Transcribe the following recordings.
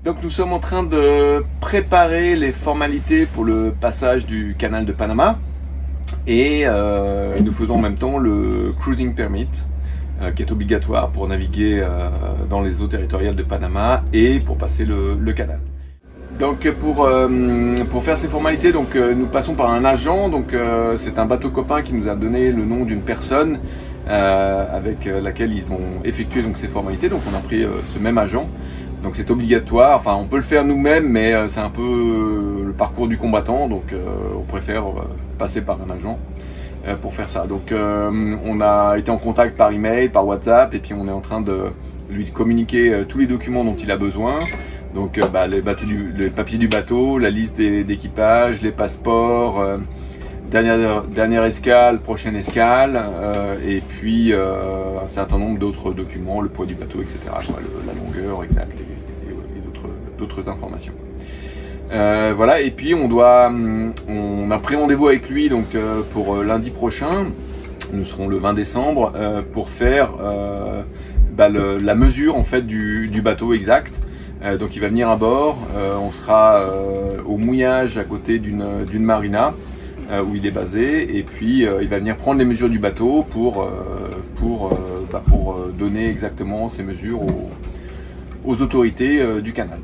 Donc nous sommes en train de préparer les formalités pour le passage du canal de Panama et nous faisons en même temps le cruising permit qui est obligatoire pour naviguer dans les eaux territoriales de Panama et pour passer le canal. Donc pour faire ces formalités, nous passons par un agent. C'est un bateau copain qui nous a donné le nom d'une personne avec laquelle ils ont effectué ces formalités. Donc on a pris ce même agent. Donc c'est obligatoire. Enfin, on peut le faire nous-mêmes, mais c'est un peu le parcours du combattant. Donc on préfère passer par un agent pour faire ça. Donc on a été en contact par email, par WhatsApp, et puis on est en train de lui communiquer tous les documents dont il a besoin. Donc les papiers du bateau, la liste d'équipage, les passeports, dernière escale, prochaine escale, et puis un certain nombre d'autres documents, le poids du bateau, etc. La longueur exacte et d'autres informations. Voilà, et puis on a pris rendez-vous avec lui pour lundi prochain. Nous serons le 20 décembre pour faire la mesure en fait du bateau exact. Donc il va venir à bord, on sera au mouillage à côté d'une marina où il est basé, et puis il va venir prendre les mesures du bateau pour donner exactement ces mesures aux autorités du canal.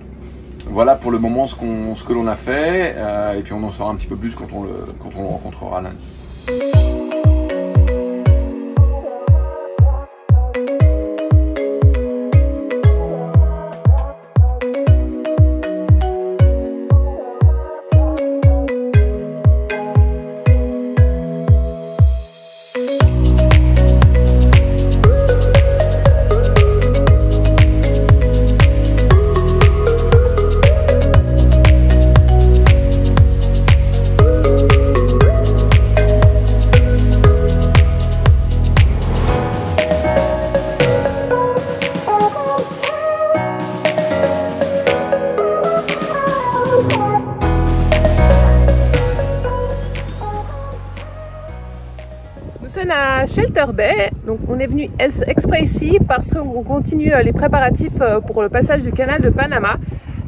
Voilà pour le moment ce que l'on a fait, et puis on en saura un petit peu plus quand on le rencontrera lundi. Nous sommes à Shelter Bay, donc on est venu exprès ici parce qu'on continue les préparatifs pour le passage du canal de Panama.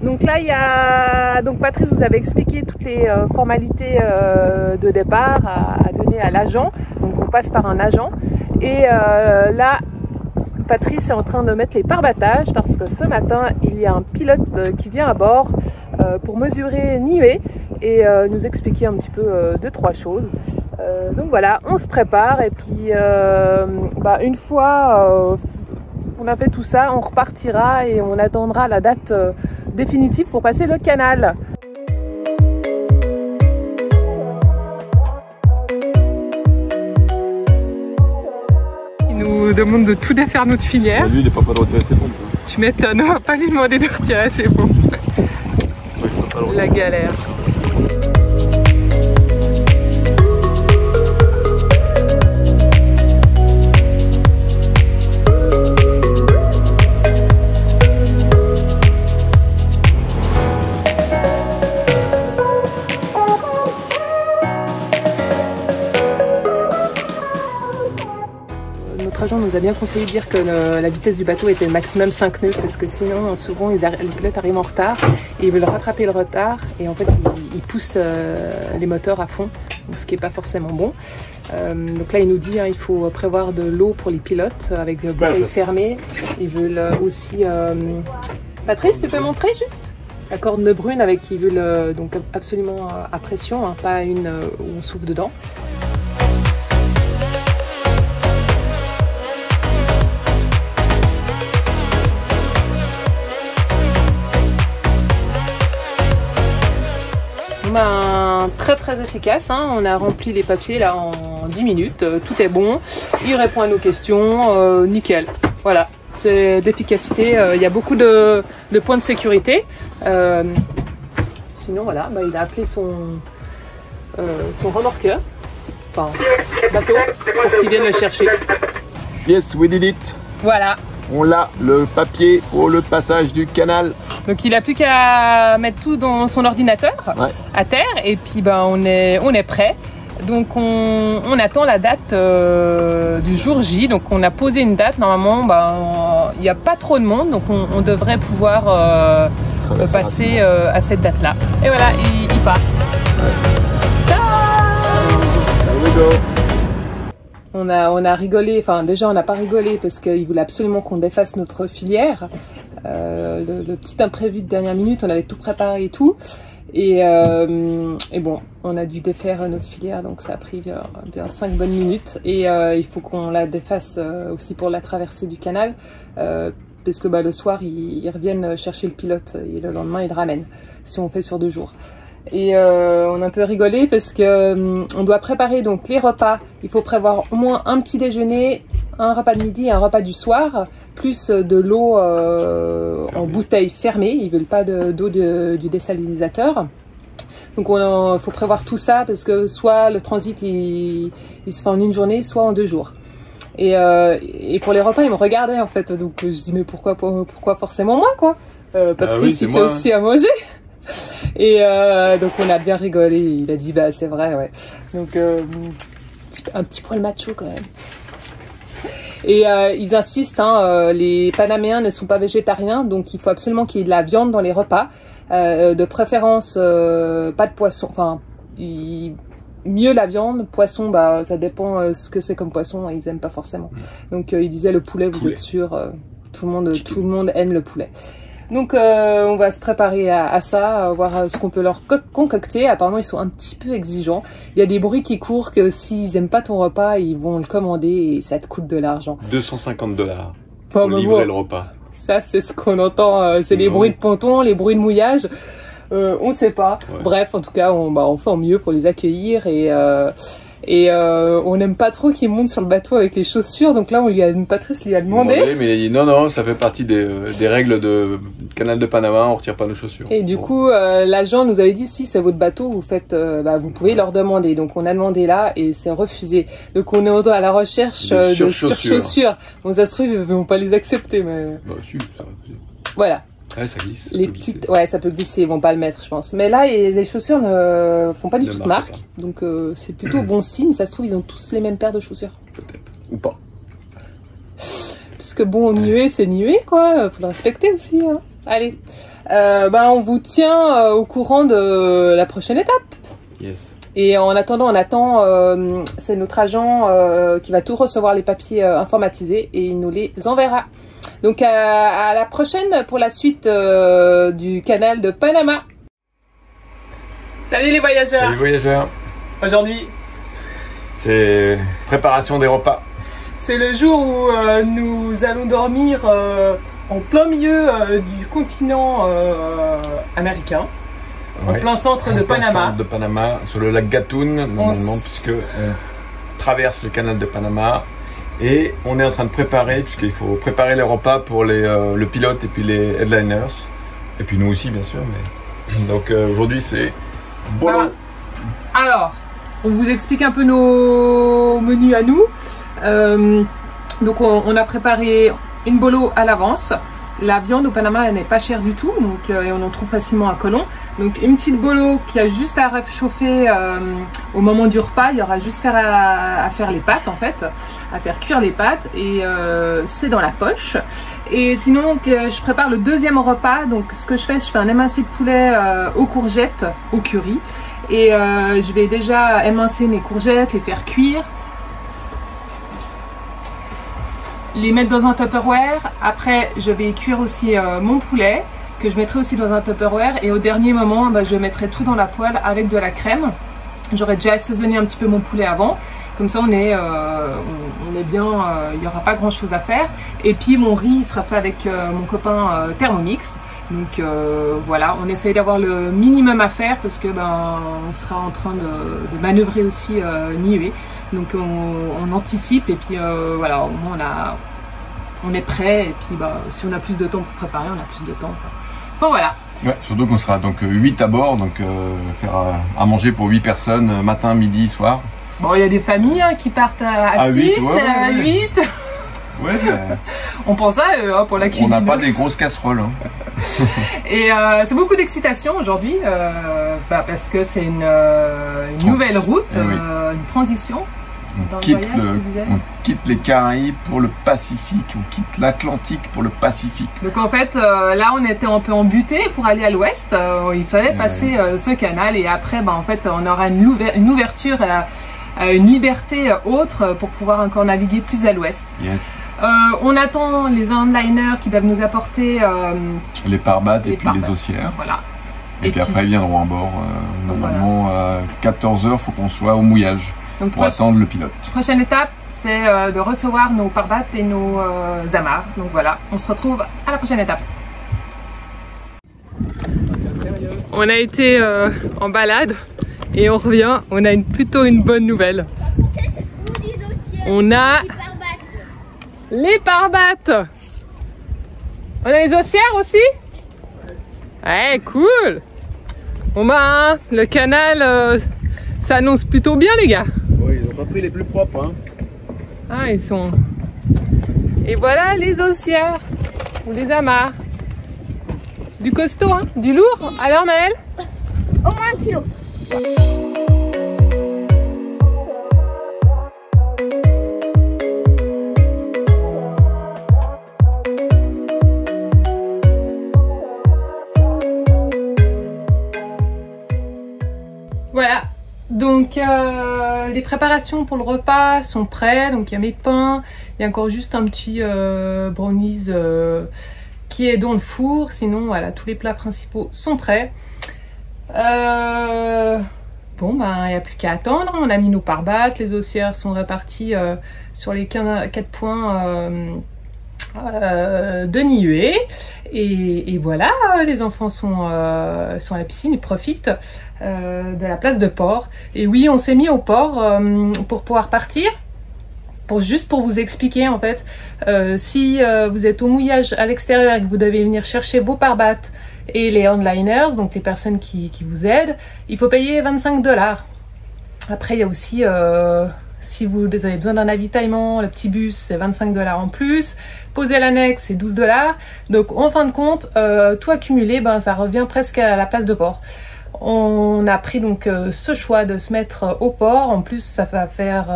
Donc là, Patrice vous avait expliqué toutes les formalités de départ à donner à l'agent. Donc on passe par un agent. Et là, Patrice est en train de mettre les pare-battages parce que ce matin, il y a un pilote qui vient à bord pour mesurer Niue et nous expliquer un petit peu 2-3 choses. Donc voilà, on se prépare et puis une fois on a fait tout ça, on repartira et on attendra la date définitive pour passer le canal. Il nous demande de tout défaire notre filière. Lui, il n'est pas de retirer ses pompes. Tu m'étonnes, on va pas lui demander de retirer ses pompes. La galère. Notre agent nous a bien conseillé de dire que la vitesse du bateau était maximum 5 nœuds parce que sinon souvent les pilotes arrivent en retard et ils veulent rattraper le retard et en fait ils poussent les moteurs à fond, donc ce qui n'est pas forcément bon. Donc là il nous dit il faut prévoir de l'eau pour les pilotes avec des bouteilles fermées. Ils veulent aussi... Patrice, tu peux montrer juste la corde brune avec qui veulent donc absolument à pression, pas une où on souffle dedans. Très efficace, on a rempli les papiers là en 10 minutes, tout est bon, il répond à nos questions, nickel, voilà, c'est d'efficacité, il y a beaucoup de points de sécurité, sinon voilà, il a appelé son remorqueur, enfin bateau, pour qu'il vienne le chercher. Yes, we did it. Voilà. On a le papier pour le passage du canal. Donc il n'a plus qu'à mettre tout dans son ordinateur à terre et puis on est prêt. Donc on attend la date du jour J. Donc on a posé une date. Normalement, il n'y a pas trop de monde, donc on devrait pouvoir passer à cette date-là. Et voilà, il part. On a rigolé, enfin déjà on n'a pas rigolé parce qu'il voulait absolument qu'on défasse notre filière. Le petit imprévu de dernière minute, on avait tout préparé et tout. Et bon, on a dû défaire notre filière, donc ça a pris bien 5 bonnes minutes. Et il faut qu'on la défasse aussi pour la traversée du canal, parce que le soir, ils reviennent chercher le pilote et le lendemain, ils le ramènent, si on fait sur 2 jours. Et on a un peu rigolé parce que on doit préparer donc les repas. Il faut prévoir au moins un petit déjeuner, un repas de midi et un repas du soir, plus de l'eau en bouteille fermée. Ils veulent pas d'eau du désalinisateur. Donc il faut prévoir tout ça parce que soit le transit il se fait en une journée, soit en 2 jours. Et pour les repas, ils me regardaient en fait. Donc je dis mais pourquoi forcément moi quoi. Patrice il fait aussi à manger. Et donc on a bien rigolé, il a dit c'est vrai ouais. Donc un petit poil macho quand même. Et ils insistent, les Panaméens ne sont pas végétariens, donc il faut absolument qu'il y ait de la viande dans les repas, de préférence pas de poisson, enfin mieux la viande, poisson ça dépend ce que c'est comme poisson, ils aiment pas forcément. Donc ils disaient le poulet, vous êtes sûr, tout le monde aime le poulet. Donc on va se préparer à ça, voir ce qu'on peut leur concocter. Apparemment ils sont un petit peu exigeants. Il y a des bruits qui courent que s'ils aiment pas ton repas, ils vont le commander et ça te coûte de l'argent. 250 $ pour livrer le repas. Ça c'est ce qu'on entend, c'est les bruits de ponton, les bruits de mouillage. On sait pas. Ouais. Bref, en tout cas, on fait au mieux pour les accueillir et on n'aime pas trop qu'ils montent sur le bateau avec les chaussures, donc là Patrice lui a demandé. Mais non, ça fait partie des règles du canal de Panama, on retire pas nos chaussures. Et du coup, l'agent nous avait dit si c'est votre bateau, vous pouvez leur demander. Donc on a demandé là et c'est refusé. Donc on est à la recherche de surchaussures. Bon, ça se trouve ils vont pas les accepter, mais. Si, ça va. Voilà. Ouais, ça glisse. Les petites, ouais, ça peut glisser, ils vont pas le mettre, je pense. Mais là, les chaussures ne font pas du tout de marque, donc c'est plutôt bon signe. Ça se trouve, ils ont tous les mêmes paires de chaussures. Peut-être, ou pas. Parce que bon, nier, c'est nier, quoi. Faut le respecter aussi. Hein. Allez, on vous tient au courant de la prochaine étape. Yes. Et en attendant, c'est notre agent qui va tout recevoir les papiers informatisés et il nous les enverra. Donc à la prochaine pour la suite du canal de Panama. Salut les voyageurs. Salut les voyageurs. Aujourd'hui, c'est préparation des repas. C'est le jour où nous allons dormir en plein milieu du continent américain. En plein centre de Panama. Centre de Panama, sur le lac Gatun, normalement, puisque on traverse le canal de Panama. Et on est en train de préparer, puisqu'il faut préparer les repas pour le pilote et puis les headliners. Et puis nous aussi, bien sûr. Mais... Donc aujourd'hui, c'est bolo. Voilà. Alors, on vous explique un peu nos menus à nous. Donc on a préparé une bolo à l'avance. La viande au Panama elle n'est pas chère du tout, donc et on en trouve facilement à Colón. Donc une petite bolo qui a juste à réchauffer au moment du repas. Il y aura juste à faire les pâtes en fait, à faire cuire les pâtes et c'est dans la poche. Et sinon je prépare le deuxième repas. Donc ce que je fais un émincé de poulet aux courgettes, au curry. Et je vais déjà émincer mes courgettes, les faire cuire. Les mettre dans un Tupperware. Après, je vais cuire aussi mon poulet, que je mettrai aussi dans un Tupperware. Et au dernier moment, je mettrai tout dans la poêle avec de la crème. J'aurais déjà assaisonné un petit peu mon poulet avant. Comme ça, on est bien, il n'y aura pas grand chose à faire. Et puis, mon riz il sera fait avec mon copain Thermomix. Donc voilà, on essaye d'avoir le minimum à faire parce que on sera en train de manœuvrer aussi Niue. Donc on anticipe et puis voilà, au moins on est prêt et puis si on a plus de temps pour préparer, on a plus de temps. Enfin voilà. Ouais, surtout qu'on sera donc 8 à bord, donc faire à manger pour 8 personnes, matin, midi, soir. Bon, il y a des familles qui partent à 6, 8. Ouais, on pense à eux pour la cuisine. On n'a pas des grosses casseroles. Hein. Et c'est beaucoup d'excitation aujourd'hui parce que c'est une nouvelle route, une transition. On quitte les Caraïbes pour le Pacifique, on quitte l'Atlantique pour le Pacifique. Donc en fait, là on était un peu embuté pour aller à l'ouest, il fallait passer ce canal et après en fait on aura une ouverture, une liberté autre pour pouvoir encore naviguer plus à l'ouest. Yes. On attend les handliners qui doivent nous apporter les parbattes et puis les haussières. Voilà. Et puis après ils viendront à bord. Normalement à 14 h, il faut qu'on soit au mouillage. Donc, pour attendre le pilote. Prochaine étape, c'est de recevoir nos parbattes et nos amarres. Donc voilà, on se retrouve à la prochaine étape. On a été en balade et on revient. On a plutôt une bonne nouvelle. On a les parbattes. On a les haussières aussi. Ouais, cool. Bon le canal s'annonce plutôt bien les gars. Oui, ils ont pas pris les plus propres. Hein. Ah, ils sont... Et voilà les haussières, ou les amarres. Du costaud, hein, du lourd. Alors Maëlle? Au moins 1 kilo. Voilà. Donc les préparations pour le repas sont prêtes, donc il y a mes pains, il y a encore juste un petit brownies qui est dans le four, sinon voilà, tous les plats principaux sont prêts. Bon il n'y a plus qu'à attendre, on a mis nos parbattes, les haussières sont réparties sur les 4 points de Niue et voilà, les enfants sont à la piscine, ils profitent de la place de port. Et oui, on s'est mis au port pour pouvoir partir, juste pour vous expliquer en fait, si vous êtes au mouillage à l'extérieur et que vous devez venir chercher vos parbattes et les handliners, donc les personnes qui vous aident, il faut payer 25 $. Après il y a aussi si vous avez besoin d'un avitaillement, le petit bus c'est 25 $ en plus, poser l'annexe c'est 12 $. Donc en fin de compte, tout accumulé, ça revient presque à la place de port. On a pris donc ce choix de se mettre au port. En plus ça va faire,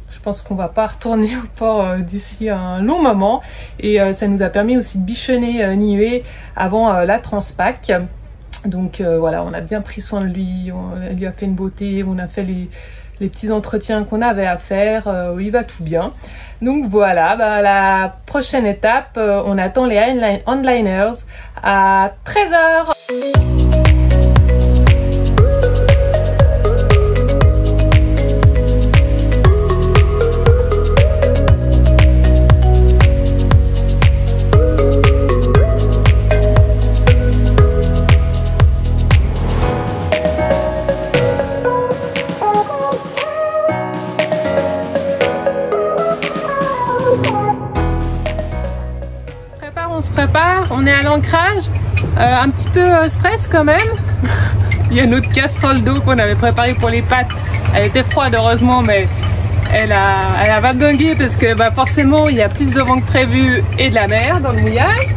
je pense qu'on va pas retourner au port d'ici un long moment. Et ça nous a permis aussi de bichonner Niue avant la Transpac. Donc voilà, on a bien pris soin de lui, on lui a fait une beauté, on a fait les petits entretiens qu'on avait à faire, il va tout bien. Donc voilà, la prochaine étape, on attend les handliners à 13 h. On se prépare, on est à l'ancrage, un petit peu stress quand même. Il y a notre casserole d'eau qu'on avait préparée pour les pâtes, elle était froide heureusement, mais elle a vagabondé parce que forcément il y a plus de vent que prévu et de la mer dans le mouillage.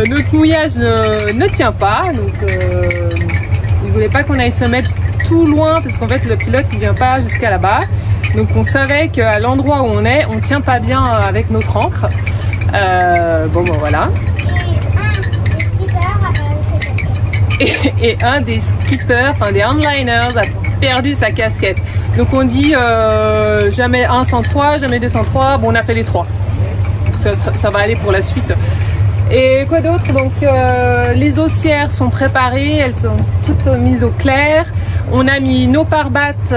Notre mouillage ne tient pas, donc il ne voulait pas qu'on aille se mettre tout loin parce qu'en fait le pilote il vient pas jusqu'à là-bas, donc on savait qu'à l'endroit où on est, on tient pas bien avec notre ancre. Voilà. Et un des skippers, enfin des handliners, a perdu sa casquette. Donc on dit jamais 1 sans 3, jamais 2 sans 3. Bon, on a fait les 3. Ça va aller pour la suite. Et quoi d'autre? Donc les haussières sont préparées, elles sont toutes mises au clair. On a mis nos parbattes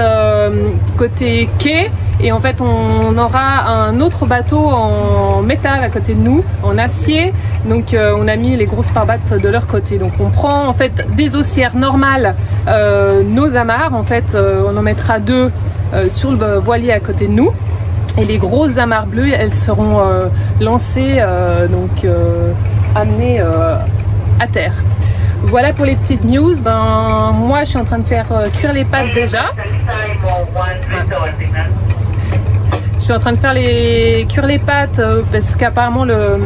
côté quai et en fait on aura un autre bateau en métal à côté de nous, en acier. Donc on a mis les grosses parbattes de leur côté. Donc on prend en fait des haussières normales, nos amarres en fait, on en mettra 2 sur le voilier à côté de nous. Et les grosses amarres bleues, elles seront lancées, amenées à terre. Voilà pour les petites news. Moi, je suis en train de faire cuire les pâtes déjà. Je suis en train de faire cuire les pâtes parce qu'apparemment le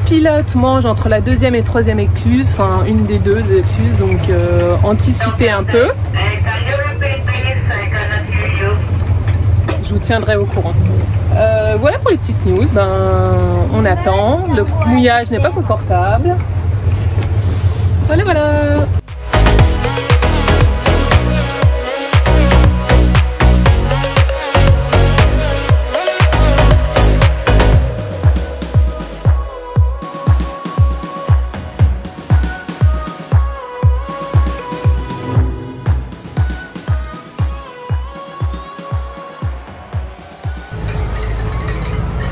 pilote mange entre la 2e et 3e écluse, enfin une des 2 écluses, donc anticiper un peu. tiendrai au courant. Voilà pour les petites news. Ben, on attend. Le mouillage n'est pas confortable. Voilà, voilà.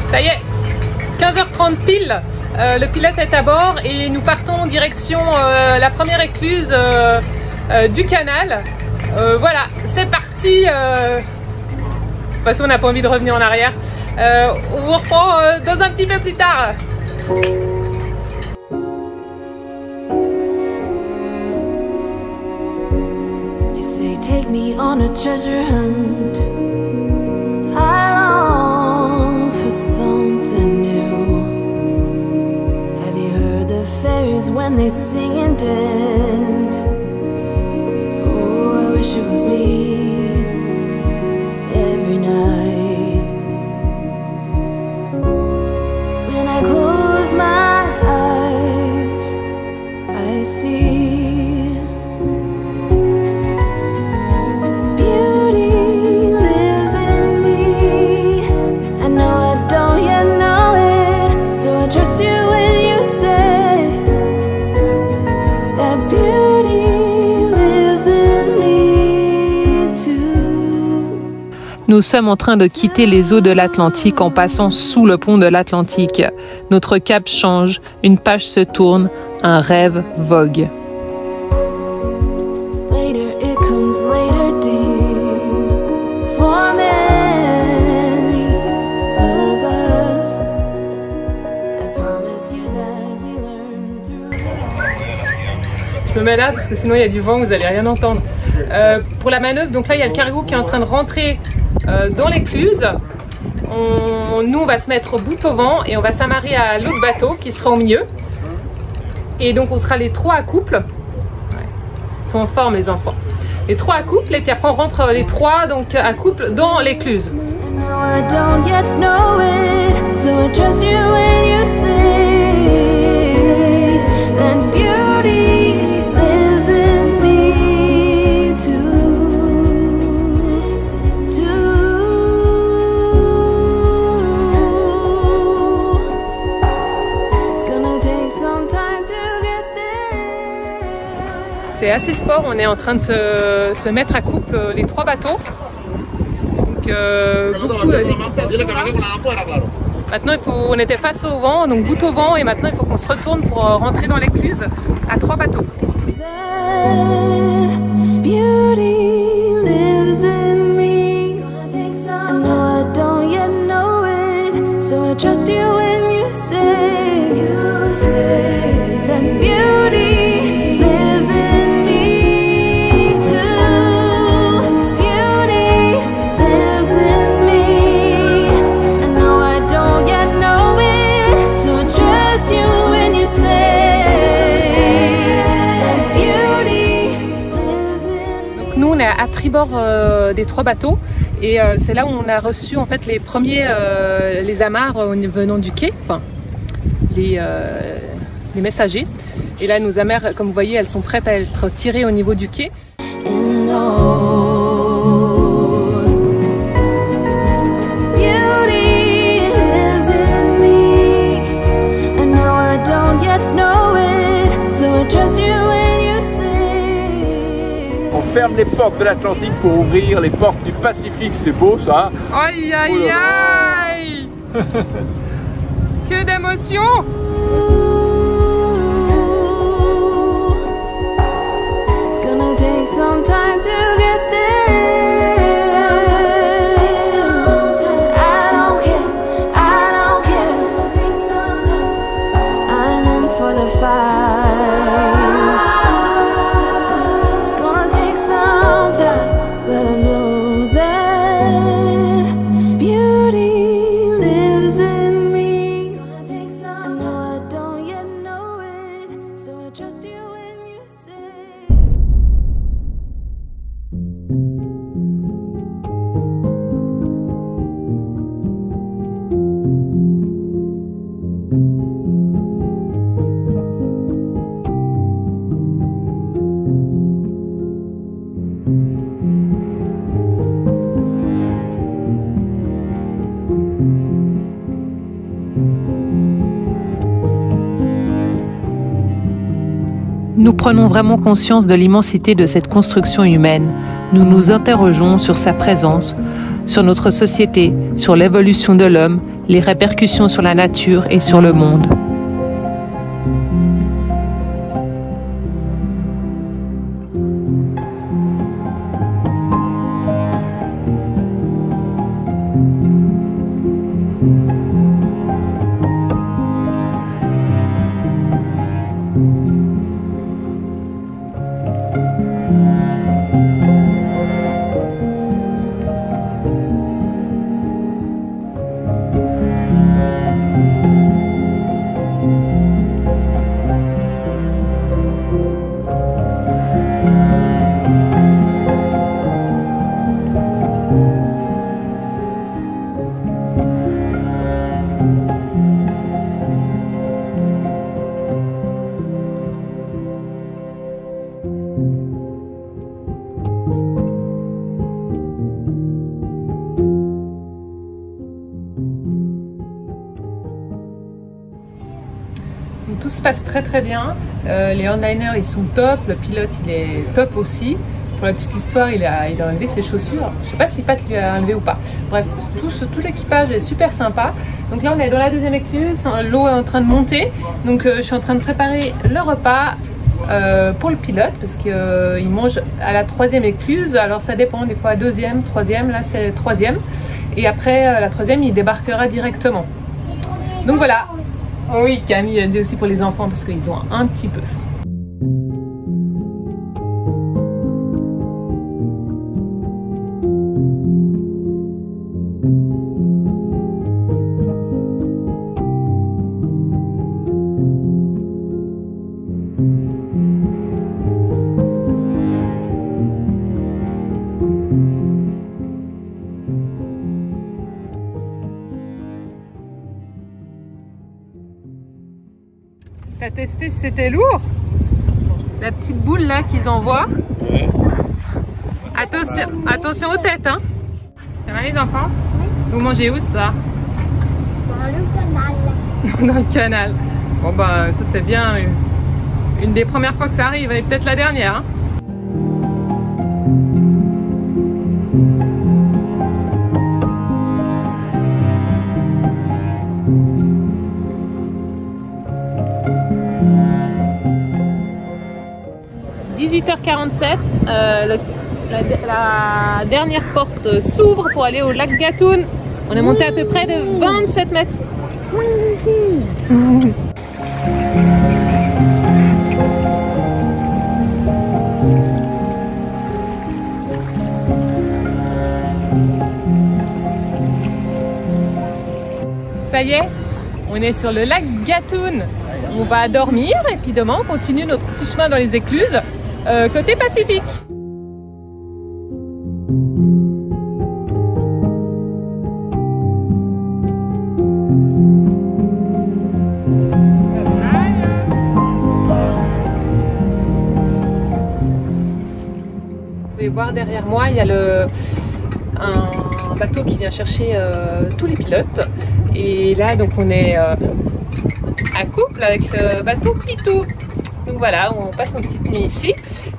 Ça y est, 15h30 pile, le pilote est à bord et nous partons en direction la première écluse du canal. Voilà, c'est parti. De toute façon, on n'a pas envie de revenir en arrière. On vous reprend dans un petit peu plus tard. You say take me on a treasure hunt. I long for something new. Have you heard the fairies when they sing and dance? Oh, I wish it was me every night. When I close my eyes, I see Nous sommes en train de quitter les eaux de l'Atlantique en passant sous le pont de l'Atlantique. Notre cap change, une page se tourne, un rêve vogue. Je me mets là parce que sinon il y a du vent, vous n'allez rien entendre. Pour la manœuvre, donc là il y a le cargo qui est en train de rentrer dans l'écluse. Nous on va se mettre bout au vent et on va s'amarrer à l'autre bateau qui sera au milieu. Et donc on sera les trois à couple. Ouais. Ils sont en forme les enfants. Les trois à couple et puis après on rentre les trois donc à couple dans l'écluse. C'est assez sport, on est en train de se mettre à couple les trois bateaux. Donc beaucoup maintenant on était face au vent, donc bout au vent et maintenant il faut qu'on se retourne pour rentrer dans l'écluse à trois bateaux. On est à tribord des trois bateaux et c'est là où on a reçu en fait les premiers les amarres venant du quai, enfin les messagers. Et là nos amarres, comme vous voyez, elles sont prêtes à être tirées au niveau du quai. On ferme les portes de l'Atlantique pour ouvrir les portes du Pacifique, c'est beau ça. Aïe aïe aïe. Que d'émotion. It's gonna take some time to get there. I don't care. I'm in for the fight. But I know that beauty lives in me. Gonna take some time. I know I don't yet know it, so I trust you when you say. Nous prenons vraiment conscience de l'immensité de cette construction humaine. Nous nous interrogeons sur sa présence, sur notre société, sur l'évolution de l'homme, les répercussions sur la nature et sur le monde. Tout se passe très très bien, les onliners ils sont top, le pilote il est top aussi. Pour la petite histoire, il a enlevé ses chaussures, je sais pas si Pat lui a enlevé ou pas. Bref, tout l'équipage est super sympa. Donc là on est dans la deuxième écluse, l'eau est en train de monter, donc je suis en train de préparer le repas pour le pilote parce qu'il mange à la troisième écluse. Alors ça dépend, des fois deuxième, troisième, là c'est troisième, et après la troisième il débarquera directement. Donc voilà. Oh oui, Camille a dit aussi pour les enfants parce qu'ils ont un petit peu faim. T'as testé si c'était lourd? La petite boule là qu'ils envoient. Ouais. Attention aux têtes, hein. Ça va les enfants? Oui. Vous mangez où ce soir? Dans le canal. Dans le canal. Bon bah ça c'est bien une des premières fois que ça arrive et peut-être la dernière. Hein. La dernière porte s'ouvre pour aller au lac Gatun. On est monté à peu près de 27 mètres. Ça y est, on est sur le lac Gatun. On va dormir et puis demain on continue notre petit chemin dans les écluses côté Pacifique. Vous pouvez voir derrière moi, il y a un bateau qui vient chercher tous les pilotes. Et là, donc on est à couple avec le bateau Pitou. Donc voilà, on passe nos petites nuits ici.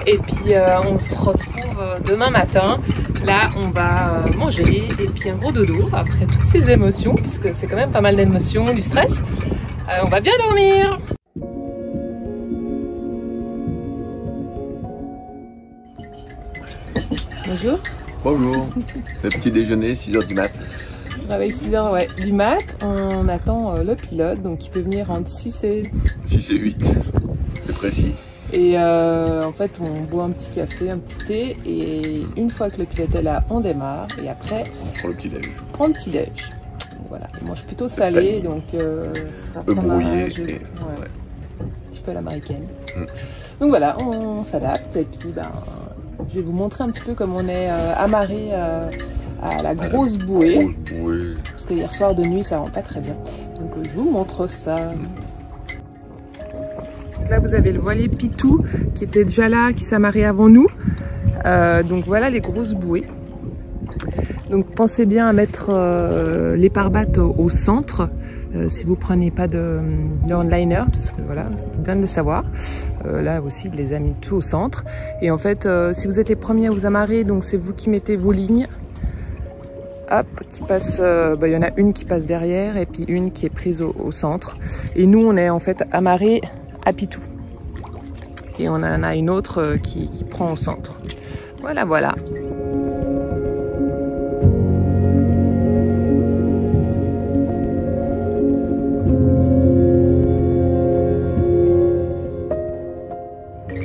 Et puis on se retrouve demain matin. Là, on va manger et puis un gros dodo après toutes ces émotions, puisque c'est quand même pas mal d'émotions, du stress. On va bien dormir. Bonjour. Bonjour. Le petit déjeuner, 6 h du mat. Réveil 6 h ouais, du mat. On attend le pilote, donc il peut venir entre 6 et 8. C'est précis. Et en fait, on boit un petit café, un petit thé, et une fois que le pilote est là, on démarre. Et après, on prend le petit déj. Donc voilà, on mange plutôt salé, donc ce sera fromage, ouais. Un petit peu à l'américaine. Donc voilà, on s'adapte et puis je vais vous montrer un petit peu comment on est amarré à la grosse bouée. Parce que hier soir de nuit, ça rend pas très bien. Donc je vous montre ça. Donc là, vous avez le voilier Pitou qui était déjà là, qui s'amarrait avant nous. Donc voilà les grosses bouées. Donc pensez bien à mettre les pare-battes au centre. Si vous prenez pas de onliner, parce que voilà, c'est bien de le savoir. Là aussi, les a mis tout au centre. Et en fait, si vous êtes les premiers à vous amarrer, donc c'est vous qui mettez vos lignes. Hop, qui passe. Il y en a une qui passe derrière et puis une qui est prise au centre. Et nous, on est en fait amarrés à Pitou. Et on en a une autre qui prend au centre. Voilà, voilà.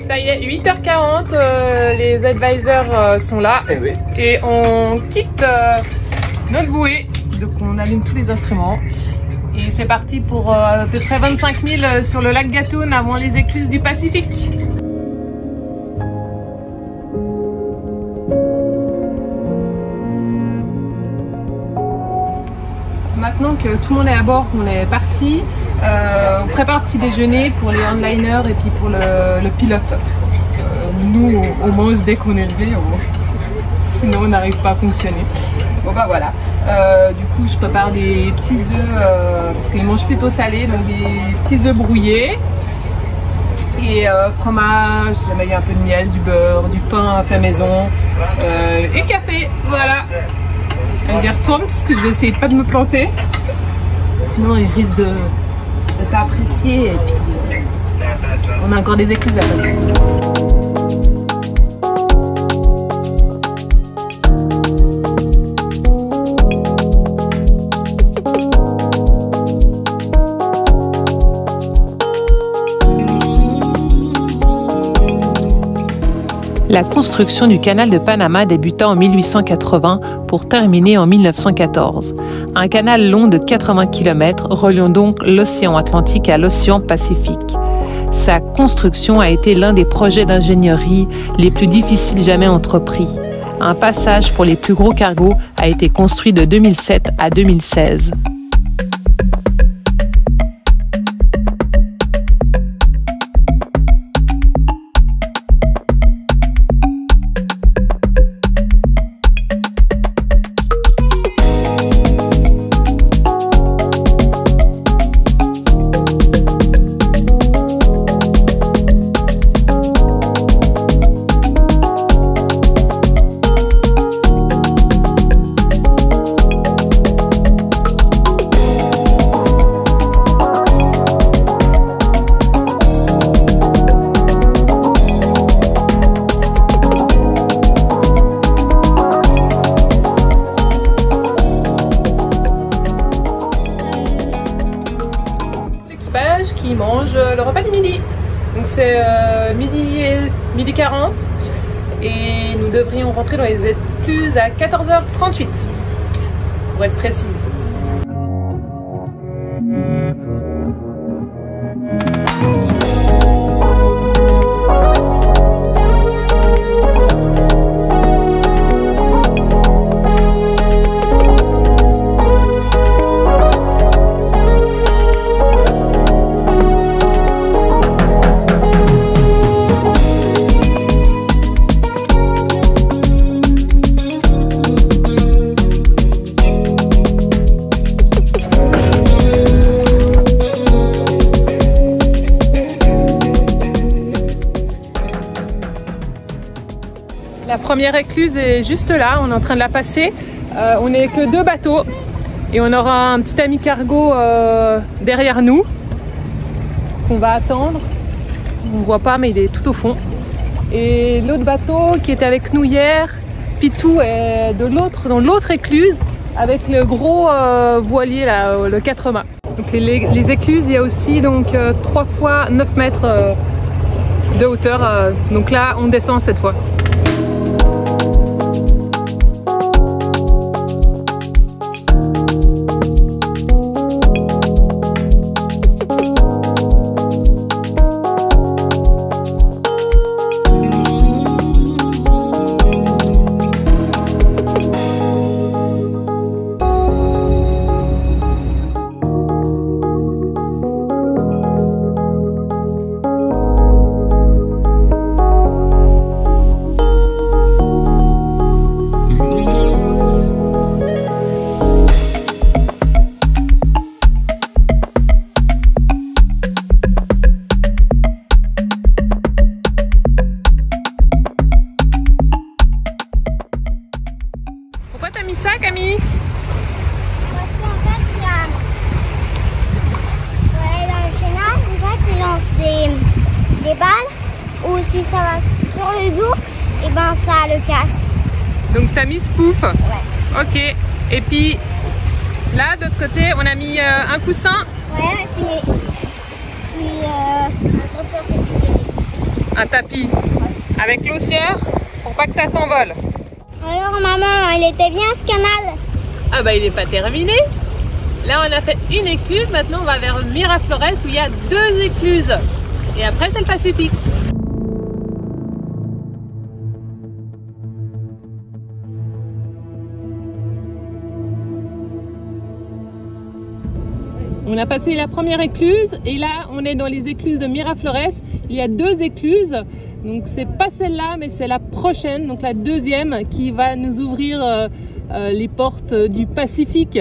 Ça y est, 8h40, les advisors sont là. oui. Et on quitte notre bouée. Donc on allume tous les instruments. Et c'est parti pour à peu près 25 000 sur le lac Gatun avant les écluses du Pacifique. Maintenant que tout le monde est à bord, on est parti, on prépare le petit déjeuner pour les onliners et puis pour le pilote. Nous, on mange dès qu'on est levé, sinon on n'arrive pas à fonctionner. Bon bah voilà, du coup je prépare des petits œufs, parce qu'ils mangent plutôt salé, donc des petits œufs brouillés. Et fromage, il y a un peu de miel, du beurre, du pain fait maison et café, voilà. J'y retourne parce que je vais essayer de pas de me planter, sinon il risque de ne pas apprécier et puis on a encore des écluses à passer. La construction du canal de Panama débuta en 1880 pour terminer en 1914. Un canal long de 80 km reliant donc l'océan Atlantique à l'océan Pacifique. Sa construction a été l'un des projets d'ingénierie les plus difficiles jamais entrepris. Un passage pour les plus gros cargos a été construit de 2007 à 2016. Qui mange le repas du midi. Donc c'est midi 40 et nous devrions rentrer dans les écluses à 14h38 pour être précise. La première écluse est juste là, on est en train de la passer. On n'est que 2 bateaux et on aura un petit ami cargo derrière nous qu'on va attendre. On ne voit pas mais il est tout au fond. Et l'autre bateau qui était avec nous hier, Pitou, est dans l'autre écluse avec le gros voilier là, le 4 mâts. Donc les écluses, il y a aussi donc 3 fois 9 mètres de hauteur. Donc là on descend cette fois. Parce qu'en fait, il y a... Ouais, dans le chenal, en fait, ils lancent des balles. Ou si ça va sur le dos, et ben ça le casse. Donc t'as mis Spoof. Ouais. Ok. Et puis là, de l'autre côté, on a mis un coussin. Ouais, et puis un truc pour s'essuyer. Un tapis. Avec l'ossière pour pas que ça s'envole. Alors maman, il était bien ce canal. Ah bah il n'est pas terminé. Là on a fait une écluse, maintenant on va vers Miraflores où il y a 2 écluses. Et après c'est le Pacifique. On a passé la première écluse et là on est dans les écluses de Miraflores. Il y a 2 écluses, donc c'est pas celle-là mais c'est la prochaine, donc la deuxième qui va nous ouvrir les portes du Pacifique.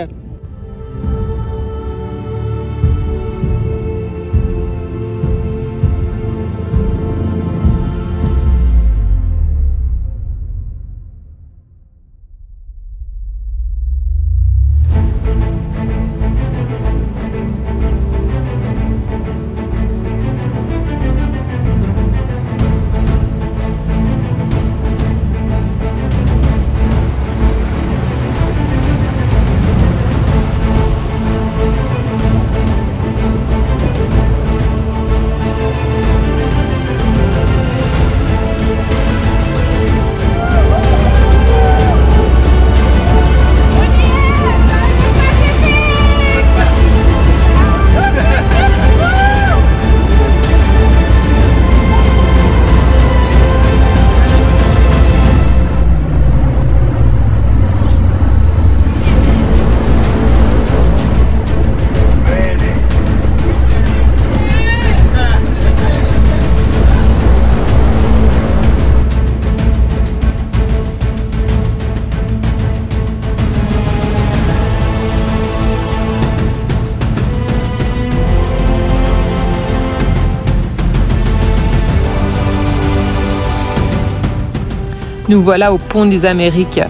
Nous voilà au pont des Amériques.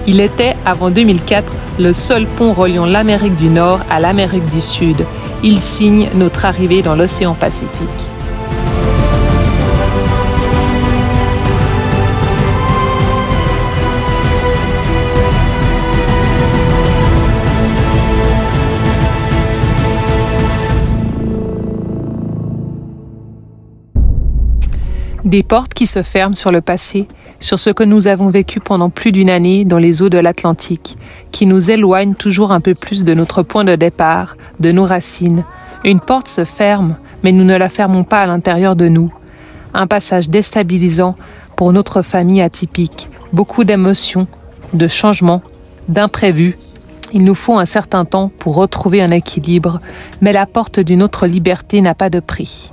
Il était, avant 2004, le seul pont reliant l'Amérique du Nord à l'Amérique du Sud. Il signe notre arrivée dans l'océan Pacifique. Des portes qui se ferment sur le passé, sur ce que nous avons vécu pendant plus d'une année dans les eaux de l'Atlantique, qui nous éloignent toujours un peu plus de notre point de départ, de nos racines. Une porte se ferme, mais nous ne la fermons pas à l'intérieur de nous. Un passage déstabilisant pour notre famille atypique. Beaucoup d'émotions, de changements, d'imprévus. Il nous faut un certain temps pour retrouver un équilibre, mais la porte d'une autre liberté n'a pas de prix.